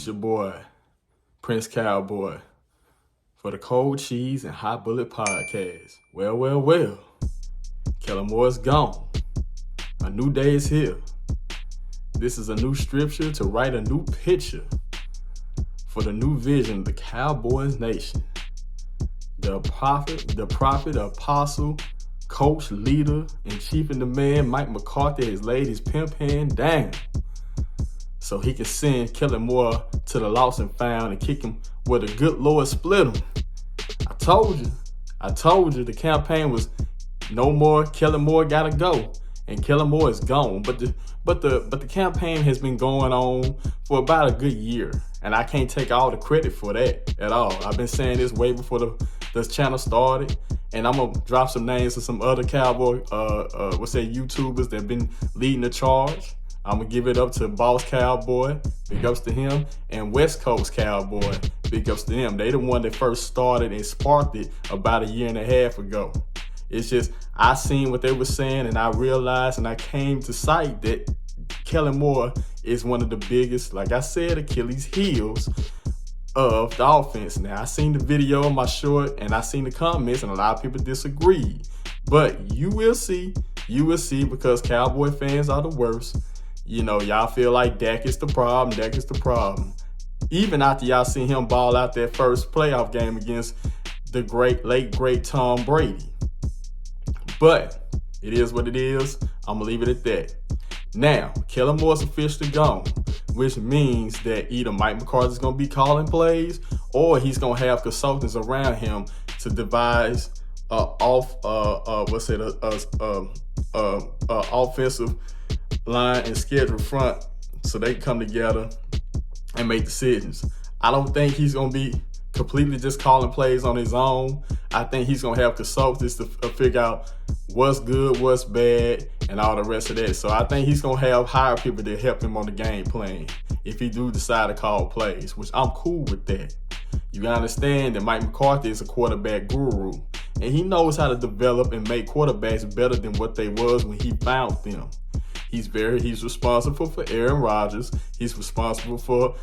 your boy, Prince Cowboy, for the Cold Cheese and Hot Bullet Podcast. Well. Kellen Moore is gone. A new day is here. This is a new scripture to write a new picture for the new vision of the Cowboys Nation. The prophet, apostle, coach, leader, and chief in the man, Mike McCarthy, has laid his pimp hand down so he can send Kellen Moore to the lost and found and kick him where the good Lord split him. I told you the campaign was no more. Kellen Moore gotta go, and Kellen Moore is gone. But the campaign has been going on for about a good year, and I can't take all the credit for that at all. I've been saying this way before this channel started, and I'm gonna drop some names of some other Cowboy YouTubers that have been leading the charge. I'm gonna give it up to Boss Cowboy, big ups to him, and West Coast Cowboy, big ups to them. They the one that first started and sparked it about a year and a half ago. It's just, I seen what they were saying, and I realized, and I came to sight that Kellen Moore is one of the biggest, like I said, Achilles heels of the offense. Now, I seen the video of my short, and I seen the comments, and a lot of people disagreed. But you will see, because Cowboy fans are the worst. You know, y'all feel like Dak is the problem. Even after y'all seen him ball out that first playoff game against the late great Tom Brady. But it is what it is. I'm going to leave it at that. Now, Kellen Moore's officially gone, which means that either Mike McCarthy's going to be calling plays, or he's going to have consultants around him to devise offensive line and schedule front so they can come together and make decisions. I don't think he's going to be completely just calling plays on his own. I think he's going to have consultants to figure out what's good, what's bad, and all the rest of that. So I think he's going to hire people to help him on the game plan if he do decide to call plays, which I'm cool with that. You gotta understand that Mike McCarthy is a quarterback guru, and he knows how to develop and make quarterbacks better than what they was when he found them. He's responsible for Aaron Rodgers. He's responsible for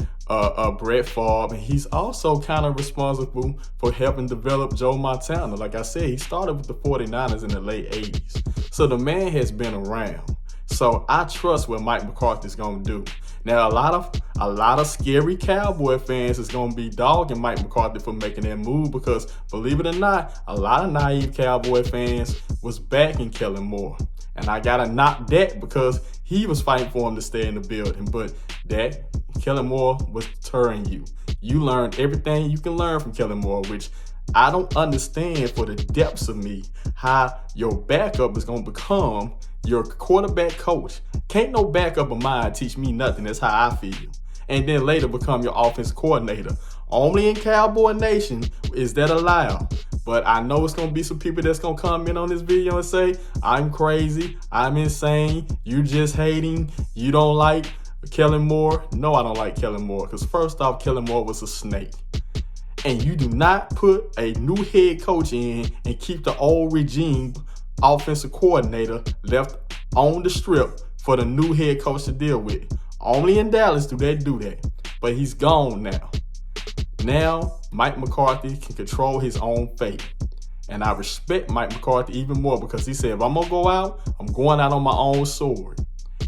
Brett Favre, and he's also kind of responsible for helping develop Joe Montana. Like I said, he started with the 49ers in the late 80s. So the man has been around. So I trust what Mike McCarthy's gonna do. Now, a lot of scary Cowboy fans is gonna be dogging Mike McCarthy for making that move because, believe it or not, a lot of naive Cowboy fans was backing Kellen Moore. And I gotta knock that because he was fighting for him to stay in the building. But Kellen Moore was deterring you. You learned everything you can learn from Kellen Moore, which I don't understand for the depths of me how your backup is gonna become your quarterback coach. Can't no backup of mine teach me nothing. That's how I feel. And then later become your offense coordinator. Only in Cowboy Nation is that allowed. But I know it's going to be some people that's going to comment on this video and say, I'm crazy, I'm insane, you just hating, you don't like Kellen Moore. No, I don't like Kellen Moore because first off, Kellen Moore was a snake. And you do not put a new head coach in and keep the old regime offensive coordinator left on the strip for the new head coach to deal with. Only in Dallas do they do that. But he's gone now. Now, Mike McCarthy can control his own fate. And I respect Mike McCarthy even more because he said, if I'm going to go out, I'm going out on my own sword.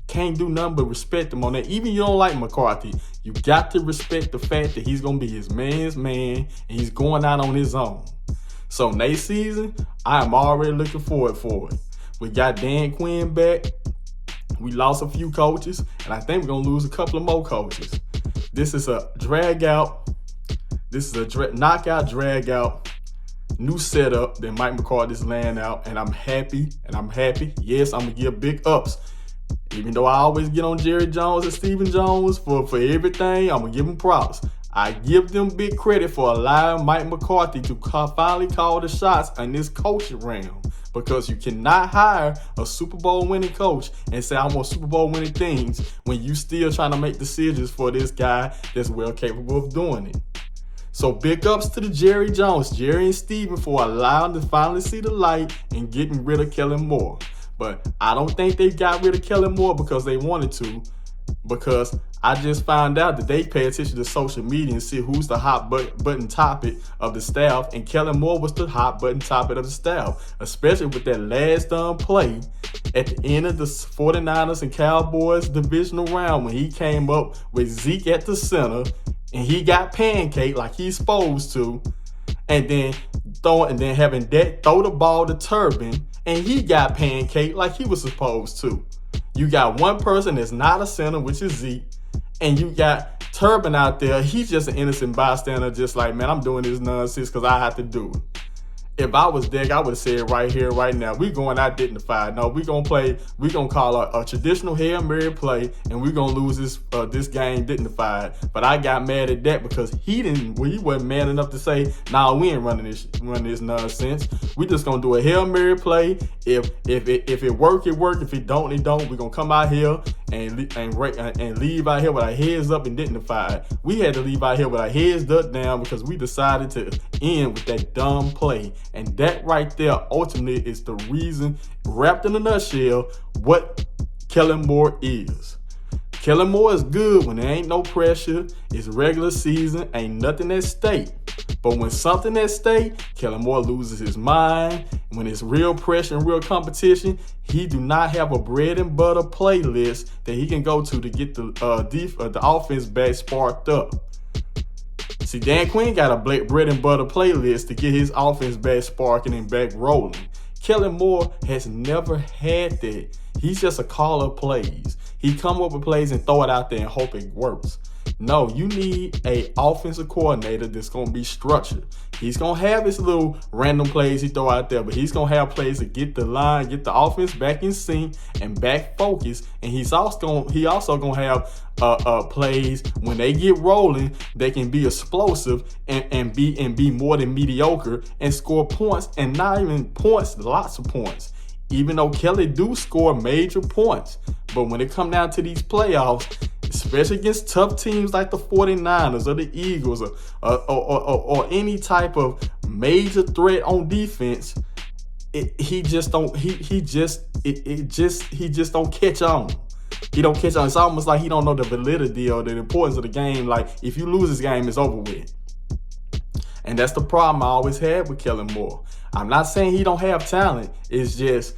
Can't do nothing but respect him on that. Even if you don't like McCarthy, you got to respect the fact that he's going to be his man's man and he's going out on his own. So next season, I am already looking forward for it. We got Dan Quinn back. We lost a few coaches, and I think we're going to lose a couple of more coaches. This is a knockout, drag out, new setup that Mike McCarthy's laying out, and I'm happy. Yes, I'm going to give big ups. Even though I always get on Jerry Jones and Stephen Jones for everything, I'm going to give them props. I give them big credit for allowing Mike McCarthy to finally call the shots in this coaching realm. Because you cannot hire a Super Bowl winning coach and say, I want Super Bowl winning things when you still trying to make decisions for this guy that's well capable of doing it. So big ups to the Jerry and Steven for allowing to finally see the light and getting rid of Kellen Moore. But I don't think they got rid of Kellen Moore because they wanted to. because I just found out that they pay attention to social media and see who's the hot button topic of the staff, and Kellen Moore was the hot button topic of the staff, especially with that last play at the end of the 49ers and Cowboys divisional round when he came up with Zeke at the center and he got pancaked like he's supposed to, and then having that throw the ball to Turbin and he got pancaked like he was supposed to. You got one person that's not a center, which is Zeke, and you got Turbin out there. He's just an innocent bystander, just like, man, I'm doing this nonsense because I have to do it. If I was Dak, I would have said right here, right now, we going out dignified. No, we gonna call a traditional Hail Mary play, and we gonna lose this game dignified. But I got mad at that because he wasn't man enough to say, nah, we ain't running this nonsense. We just gonna do a Hail Mary play. If it work, it work. If it don't, it don't. We gonna come out here and leave out here with our heads up and dignified. We had to leave out here with our heads ducked down because we decided to end with that dumb play. And that right there ultimately is the reason, wrapped in a nutshell, what Kellen Moore is. Kellen Moore is good when there ain't no pressure, it's regular season, ain't nothing at stake. But when something at stake, Kellen Moore loses his mind. When it's real pressure and real competition, he do not have a bread and butter playlist that he can go to get the offense back sparked up. See, Dan Quinn got a bread and butter playlist to get his offense back sparking and back rolling. Kellen Moore has never had that. He's just a caller of plays. He come up with plays and throw it out there and hope it works. No, you need a offensive coordinator that's going to be structured. He's going to have his little random plays he throw out there, but he's going to have plays to get the line, get the offense back in sync and back focused. And he's also going to have plays when they get rolling, they can be explosive and be more than mediocre and score points, and not even points, lots of points. Even though Kelly do score major points, but when it come down to these playoffs, especially against tough teams like the 49ers or the Eagles or any type of major threat on defense, he just don't catch on. He don't catch on. It's almost like he don't know the validity or the importance of the game. Like, if you lose this game, it's over with. And that's the problem I always had with Kellen Moore. I'm not saying he don't have talent. It's just,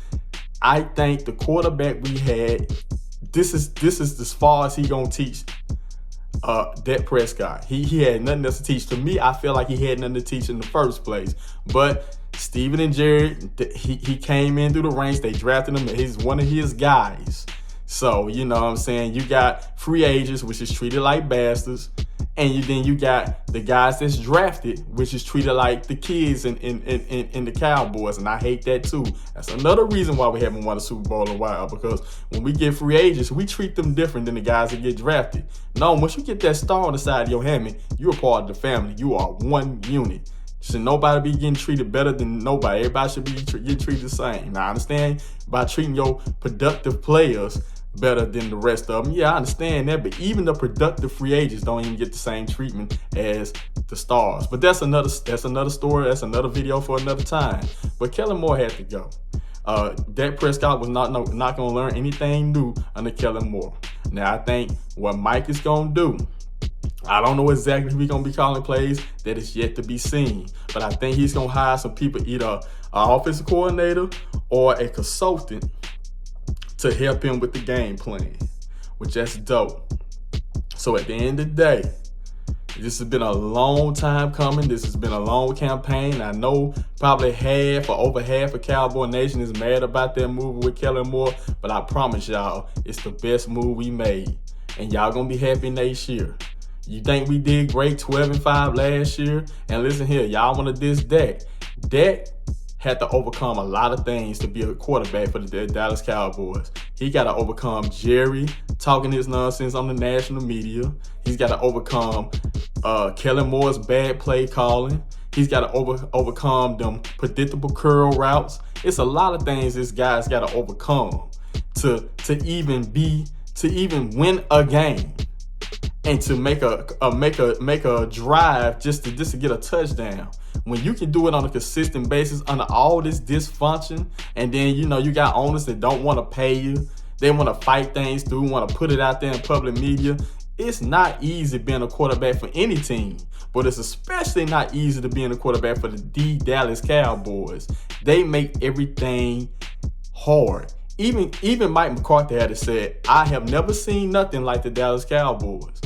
I think the quarterback we had, this is as far as he gonna teach Dak Prescott. He had nothing else to teach. To me, I feel like he had nothing to teach in the first place. But Steven and Jared, he came in through the ranks. They drafted him. He's one of his guys. So, you know what I'm saying? You got free agents, which is treated like bastards. And then you got the guys that's drafted, which is treated like the kids in the Cowboys. And I hate that too. That's another reason why we haven't won a Super Bowl in a while. Because when we get free agents, we treat them different than the guys that get drafted. No, once you get that star on the side of your helmet, you're a part of the family. You are one unit. Should nobody be getting treated better than nobody. Everybody should be getting treated the same. Now, I understand by treating your productive players better than the rest of them. Yeah, I understand that, but even the productive free agents don't even get the same treatment as the stars. But that's another story. That's another video for another time. But Kellen Moore had to go. Dak Prescott was not going to learn anything new under Kellen Moore. Now, I think what Mike is going to do, I don't know exactly who he's going to be calling plays. That is yet to be seen. But I think he's going to hire some people, either an offensive coordinator or a consultant, to help him with the game plan, which that's dope. So at the end of the day, this has been a long time coming. This has been a long campaign. I know probably over half of Cowboy Nation is mad about that move with Kellen Moore, but I promise y'all, it's the best move we made. And y'all gonna be happy next year. You think we did great 12-5 last year? And listen here, y'all wanna diss Dak. Dak had to overcome a lot of things to be a quarterback for the Dallas Cowboys. He got to overcome Jerry talking his nonsense on the national media. He's got to overcome Kellen Moore's bad play calling. He's got to overcome them predictable curl routes. It's a lot of things this guy's got to overcome to even win a game and to make a drive just to get a touchdown. When you can do it on a consistent basis under all this dysfunction, and then you got owners that don't want to pay you, They want to fight things through, want to put it out there in public media. It's not easy being a quarterback for any team, but it's especially not easy to be a quarterback for the Dallas Cowboys. They make everything hard. Even Mike McCarthy had said, I have never seen nothing like the Dallas Cowboys.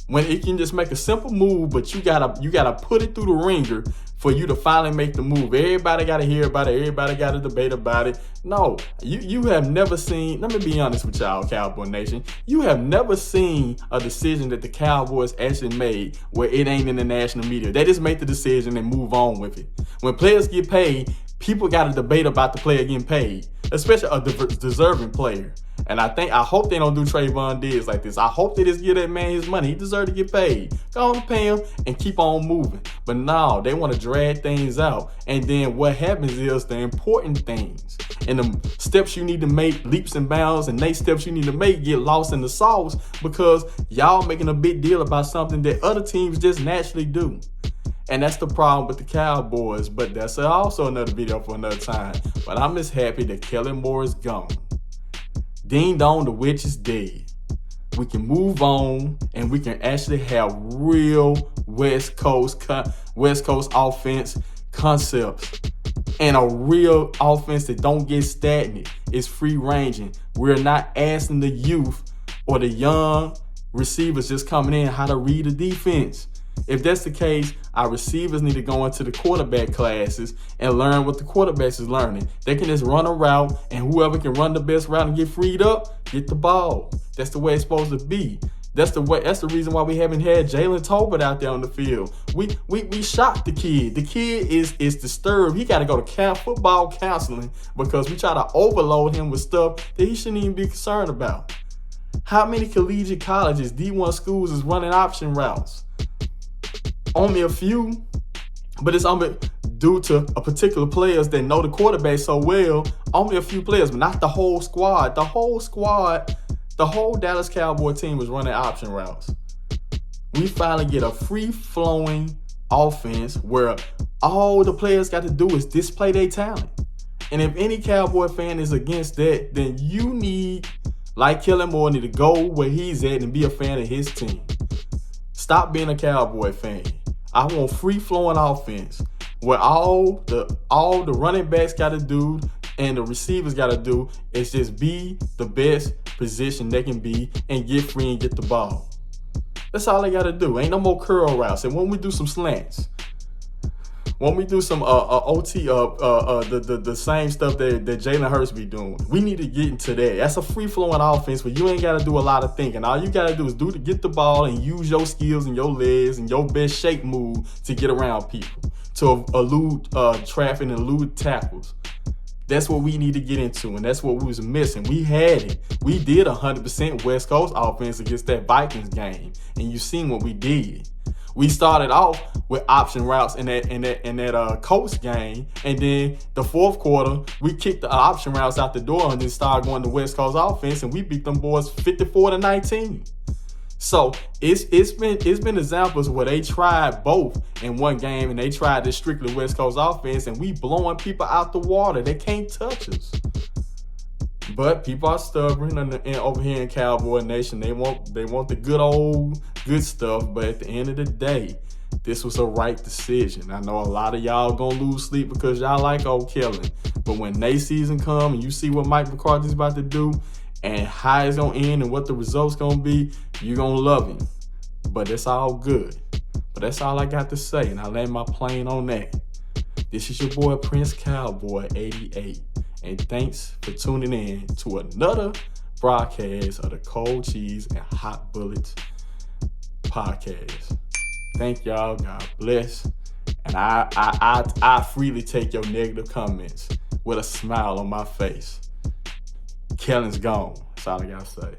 When it can just make a simple move, but you gotta put it through the ringer for you to finally make the move. Everybody gotta hear about it. Everybody gotta debate about it. No, you have never seen, let me be honest with y'all, Cowboy Nation. You have never seen a decision that the Cowboys actually made where it ain't in the national media. They just make the decision and move on with it. When players get paid, people gotta debate about the player getting paid, especially a deserving player. And I hope they don't do Trayvon Diggs like this. I hope they just give that man his money. He deserves to get paid. Go on and pay him and keep on moving. But no, they want to drag things out. And then what happens is the important things and the steps you need to make, leaps and bounds, and next steps you need to make get lost in the sauce because y'all making a big deal about something that other teams just naturally do. And that's the problem with the Cowboys. But that's also another video for another time. But I'm just happy that Kellen Moore is gone. Ding dong, the witch is dead. We can move on and we can actually have real West Coast offense concepts and a real offense that don't get stagnant. It's free ranging. We're not asking the youth or the young receivers just coming in how to read the defense. If that's the case, our receivers need to go into the quarterback classes and learn what the quarterbacks is learning. They can just run a route, and whoever can run the best route and get freed up, get the ball. That's the way it's supposed to be. That's the reason why we haven't had Jalen Tolbert out there on the field. We shocked the kid. The kid is disturbed. He got to go to football counseling because we try to overload him with stuff that he shouldn't even be concerned about. How many collegiate colleges, D1 schools is running option routes? Only a few, but it's only due to a particular players that know the quarterback so well. Only a few players, but not the whole squad. The whole Dallas Cowboy team was running option routes. We finally get a free-flowing offense where all the players got to do is display their talent. And if any Cowboy fan is against that, then you need, like Kellen Moore, need to go where he's at and be a fan of his team. Stop being a Cowboy fan. I want free-flowing offense where all the running backs got to do and the receivers got to do is just be the best position they can be and get free and get the ball. That's all they got to do. Ain't no more curl routes. And when we do some slants, when we do some OT, the same stuff that Jalen Hurts be doing, we need to get into that. That's a free-flowing offense where you ain't got to do a lot of thinking. All you got to do is get the ball and use your skills and your legs and your best shape move to get around people, to elude traffic and elude tackles. That's what we need to get into, and that's what we was missing. We had it. We did 100% West Coast offense against that Vikings game, and you seen what we did. We started off with option routes in that Colts game, and then the fourth quarter we kicked the option routes out the door and then started going to West Coast offense, and we beat them boys 54-19. So it's been examples where they tried both in one game, and they tried this strictly West Coast offense, and we blowing people out the water. They can't touch us. But people are stubborn, and over here in Cowboy Nation, they want the good stuff. But at the end of the day, this was a right decision. I know a lot of y'all gonna lose sleep because y'all like old Kellen. But when next season come and you see what Mike McCarthy's about to do and how it's gonna end and what the results gonna be, you're gonna love him. But it's all good. But that's all I got to say, and I land my plane on that. This is your boy Prince Cowboy 88. And thanks for tuning in to another broadcast of the Cold Cheese and Hot Bullets podcast. Thank y'all. God bless. And I freely take your negative comments with a smile on my face. Kellen's gone. That's all I gotta say.